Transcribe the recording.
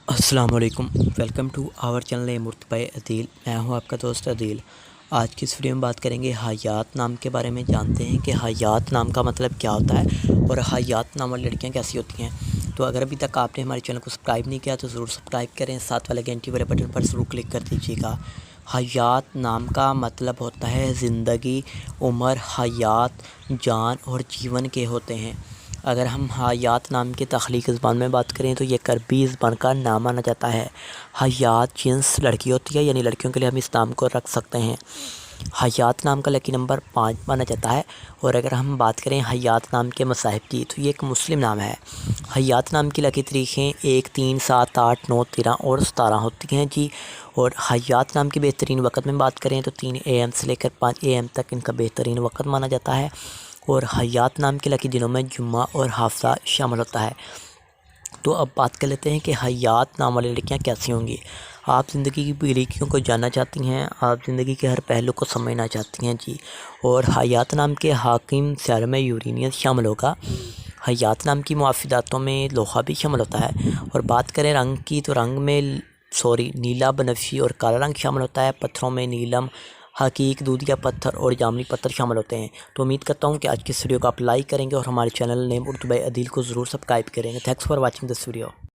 السلام علیکم، welcome to our channel مرتبہ عدیل۔ میں ہوں آپ کا دوست عدیل۔ آج کی اس ویڈیو میں بات کریں گے حیات نام کے بارے میں۔ جانتے ہیں کہ حیات نام کا مطلب کیا ہوتا ہے اور حیات نام والی لڑکیاں کیسی ہوتی ہیں۔ تو اگر ابھی تک آپ نے ہمارے چینل کو سبسکرائب نہیں کیا تو ضرور سبسکرائب کریں، ساتھ والے گھنٹی والے بٹن پر ضرور کلک کر دیجیے گا۔ حیات نام کا مطلب ہوتا ہے زندگی، عمر، حیات، جان اور جیون کے ہوتے ہیں۔ اگر ہم حیات نام کی تخلیقی زبان میں بات کریں تو یہ ایک عربی زبان کا نام مانا جاتا ہے۔ حیات جنس لڑکی ہوتی ہے، یعنی لڑکیوں کے لیے ہم اس نام کو رکھ سکتے ہیں۔ حیات نام کا لکی نمبر 5 مانا جاتا ہے۔ اور اگر ہم بات کریں حیات نام کے مصاحب کی تو یہ ایک مسلم نام ہے۔ حیات نام کی لکی تاریخیں 1، 3، 7، 8، 9، 13 اور 17 ہوتی ہیں جی۔ اور حیات نام کے بہترین وقت میں بات کریں تو 3 AM سے لے کر 5 AM تک ان کا بہترین وقت مانا جاتا ہے۔ اور حیات نام کے لکی دنوں میں جمعہ اور حافظہ شامل ہوتا ہے۔ تو اب بات کر لیتے ہیں کہ حیات نام والی لڑکیاں کیسی ہوں گی۔ آپ زندگی کی باریکیوں کو جاننا چاہتی ہیں، آپ زندگی کے ہر پہلو کو سمجھنا چاہتی ہیں جی۔ اور حیات نام کے حاکم سیارے میں یورینس شامل ہوگا۔ حیات نام کی معافیداتوں میں لوہا بھی شامل ہوتا ہے۔ اور بات کریں رنگ کی تو رنگ میں نیلا، بنفشی اور کالا رنگ شامل ہوتا ہے۔ پتھروں میں نیلم، حقیق، دودھیا پتھر اور جامنی پتھر شامل ہوتے ہیں۔ تو امید کرتا ہوں کہ آج کی اس ویڈیو کو آپ لائک کریں گے اور ہمارے چینل نیم مرتبہ عدیل کو ضرور سبسکرائب کریں گے۔ Thanks for watching this video.